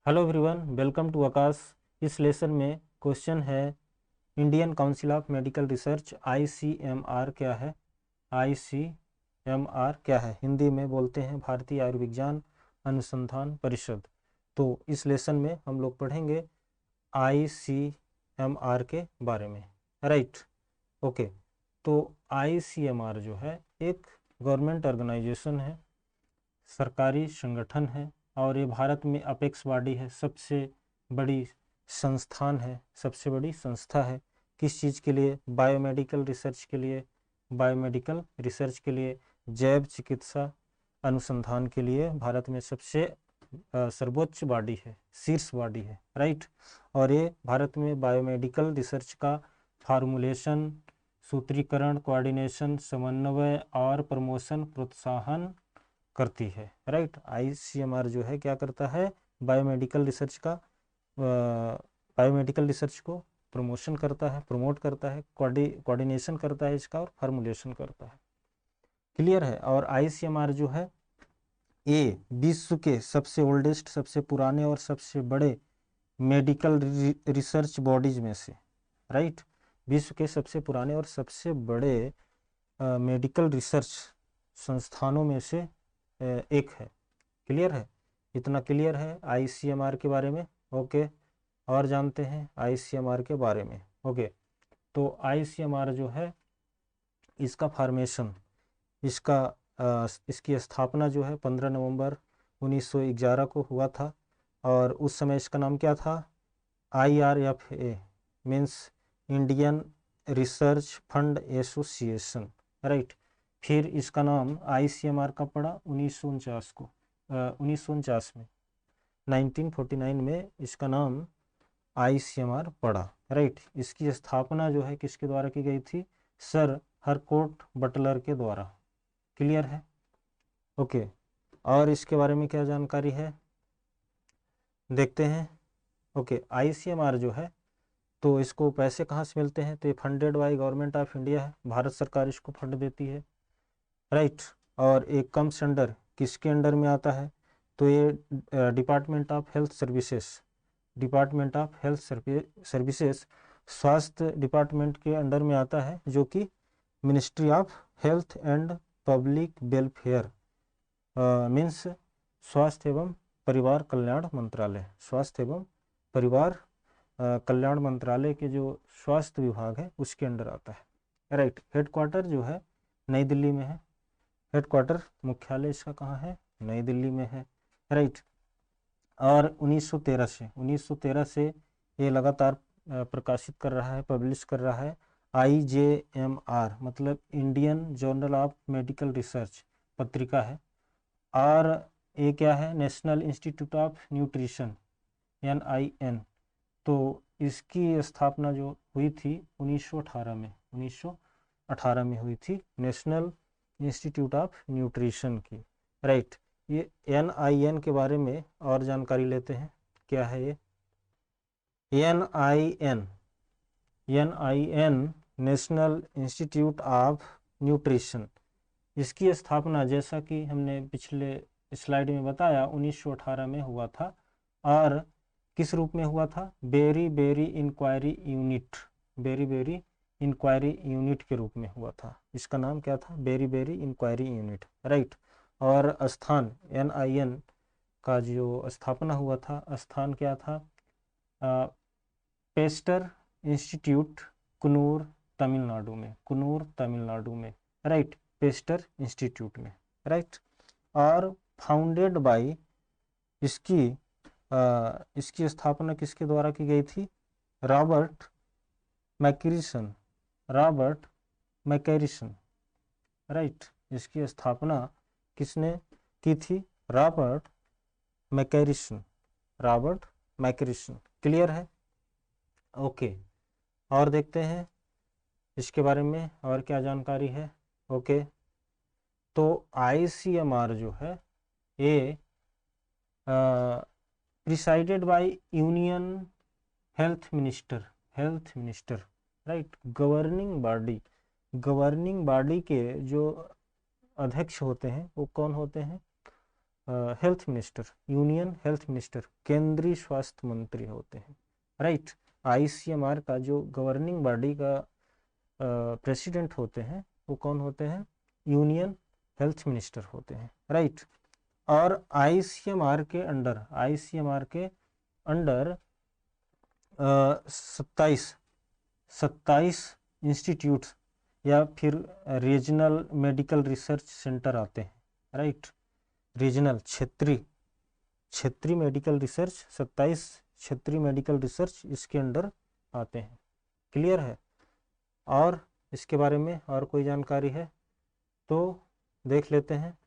Hello everyone, welcome to आकाश। इस lesson में question है Indian council of medical research ICMR क्या है। ICMR क्या है, हिंदी में बोलते हैं भारतीय आयुर्विज्ञान अनुसंधान परिषद। तो इस लेसन में हम लोग पढ़ेंगे ICMR के बारे में, राइट। ओके, तो ICMR जो है एक गवर्नमेंट ऑर्गेनाइजेशन है, सरकारी संगठन है, और ये भारत में अपेक्स बॉडी है, सबसे बड़ी संस्थान है, सबसे बड़ी संस्था है। किस चीज़ के लिए? बायोमेडिकल रिसर्च के लिए। बायोमेडिकल रिसर्च के लिए, जैव चिकित्सा अनुसंधान के लिए भारत में सबसे सर्वोच्च बॉडी है, शीर्ष बॉडी है, राइट। और ये भारत में बायोमेडिकल रिसर्च का फार्मूलेशन, सूत्रीकरण, कोऑर्डिनेशन, समन्वय और प्रमोशन प्रोत्साहन करती है, राइट। ICMR जो है क्या करता है? बायोमेडिकल रिसर्च का बायोमेडिकल रिसर्च को प्रमोशन करता है, प्रमोट करता है, कोऑर्डिनेशन करता है इसका, और फार्मूलेशन करता है। क्लियर है। और ICMR जो है ये विश्व के सबसे ओल्डेस्ट, सबसे पुराने और सबसे बड़े मेडिकल रिसर्च बॉडीज में से, राइट। विश्व के सबसे पुराने और सबसे बड़े मेडिकल रिसर्च संस्थानों में से एक है। क्लियर है, इतना क्लियर है ICMR के बारे में। ओके, और जानते हैं ICMR के बारे में। ओके, तो ICMR जो है इसका फॉर्मेशन, इसकी स्थापना जो है 15 नवंबर 1911 को हुआ था। और उस समय इसका नाम क्या था? IRFA means Indian research fund association, right. फिर इसका नाम ICMR का पड़ा 1949 को, 1949 में, 1949 में इसका नाम ICMR पड़ा, राइट। इसकी स्थापना जो है किसके द्वारा की गई थी? सर हरकोट बटलर के द्वारा। क्लियर है। ओके, और इसके बारे में क्या जानकारी है देखते हैं। ओके, ICMR जो है, तो इसको पैसे कहाँ से मिलते हैं? तो ये funded by government of India है, भारत सरकार इसको फंड देती है, राइट। और एक कम्स अंडर, किसके अंडर में आता है? तो ये department of health services, department of health services स्वास्थ्य डिपार्टमेंट के अंडर में आता है, जो कि ministry of health and public welfare means स्वास्थ्य एवं परिवार कल्याण मंत्रालय, स्वास्थ्य एवं परिवार कल्याण मंत्रालय के जो स्वास्थ्य विभाग है उसके अंडर आता है, राइट। हेडक्वार्टर जो है नई दिल्ली में है, हेडक्वार्टर मुख्यालय इसका कहाँ है? नई दिल्ली में है, राइट। और 1913 से ये लगातार प्रकाशित कर रहा है, पब्लिश कर रहा है। IJMR मतलब Indian journal of medical research पत्रिका है। और ये क्या है? National institute of nutrition, NIN। तो इसकी स्थापना जो हुई थी 1918 में, 1918 में हुई थी, नेशनल इंस्टीट्यूट ऑफ न्यूट्रिशन की, राइट। ये NIN के बारे में और जानकारी लेते हैं। क्या है ये NIN? National institute of nutrition. इसकी स्थापना, जैसा कि हमने पिछले स्लाइड में बताया, 1918 में हुआ था। और किस रूप में हुआ था? Beriberi enquiry unit, beriberi enquiry unit के रूप में हुआ था। इसका नाम क्या था? Beriberi enquiry unit, right. और स्थान NIN का जो स्थापना हुआ था, स्थान क्या था? पेस्टर इंस्टीट्यूट, कुन्नूर तमिलनाडु में, कुन्नूर तमिलनाडु में, राइट। पेस्टर इंस्टीट्यूट में, राइट। और फाउंडेड बाय, इसकी स्थापना किसके द्वारा की गई थी? Robert McCarrison, Robert McCarrison, right. इसकी स्थापना किसने की थी? Robert McCarrison, Robert McCarrison. Clear है। ओके, और देखते हैं इसके बारे में और क्या जानकारी है। ओके, तो ICMR जो है ये presided by union health minister, health minister, right. Governing body के जो अध्यक्ष होते हैं वो कौन होते हैं? Health minister, union health minister, केंद्रीय स्वास्थ्य मंत्री होते हैं, राइट। आईसीएमआर का जो गवर्निंग बॉडी का प्रेसिडेंट होते हैं वो कौन होते हैं? यूनियन हेल्थ मिनिस्टर होते हैं, राइट। और आईसीएमआर के अंडर 27 इंस्टीट्यूट्स या फिर रीजनल मेडिकल रिसर्च सेंटर आते हैं, राइट। रीजनल क्षेत्रीय मेडिकल रिसर्च, 27 क्षेत्रीय मेडिकल रिसर्च इसके अंडर आते हैं, क्लियर है। और इसके बारे में और कोई जानकारी है तो देख लेते हैं।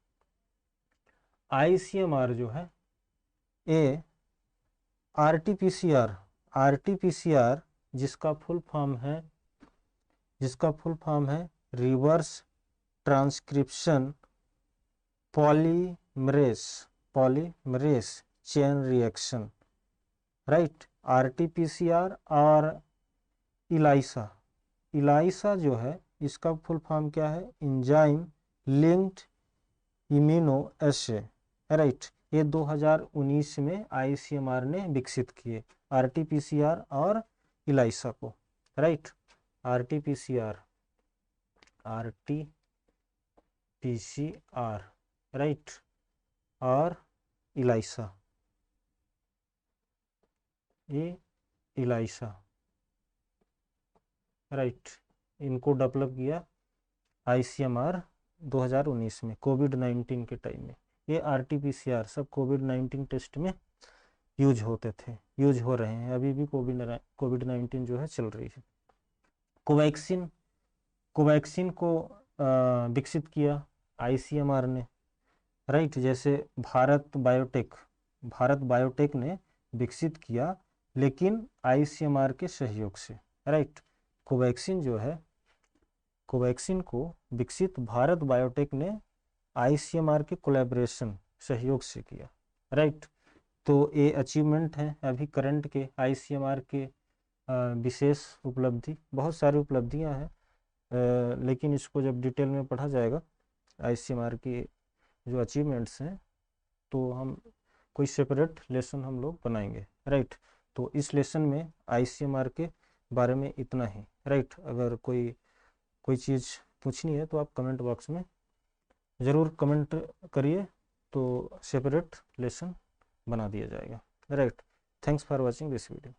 आईसीएमआर जो है ये आरटीपीसीआर जिसका फुल फॉर्म है reverse transcription polymerase chain reaction, right. RTPCR और इलाइसा जो है इसका फुल फॉर्म क्या है? इंजाइम लिंक्ड इम्यूनो एसे, राइट। ये 2019 में आईसीएमआर ने विकसित किए आरटीपीसीआर और इलाइसा को, राइट। आरटीपीसीआर राइट और इलाइसा राइट, इनको डेवलप किया आईसीएमआर 2019 में कोविड-19 के टाइम में। ये आरटीपीसीआर सब कोविड-19 टेस्ट में यूज हो रहे हैं, अभी भी कोविड-19 जो है चल रही है। कोवैक्सीन को विकसित किया आईसीएमआर ने, राइट। जैसे भारत बायोटेक ने विकसित किया लेकिन आईसीएमआर के सहयोग से, राइट। कोवैक्सीन को विकसित भारत बायोटेक ने आईसीएमआर के कोलैबोरेशन सहयोग से किया, राइट। तो ये अचीवमेंट है अभी करंट के आईसीएमआर के विशेष उपलब्धि, बहुत सारी उपलब्धियां हैं, लेकिन इसको जब डिटेल में पढ़ा जाएगा आईसीएमआर की जो अचीवमेंट्स हैं तो हम कोई सेपरेट लेसन हम लोग बनाएंगे, राइट। तो इस लेसन में आईसीएमआर के बारे में इतना ही, राइट। अगर कोई चीज़ पूछनी है तो आप कमेंट बॉक्स में ज़रूर कमेंट करिए, तो सेपरेट लेसन बना दिया जाएगा, right. Thanks for watching this video.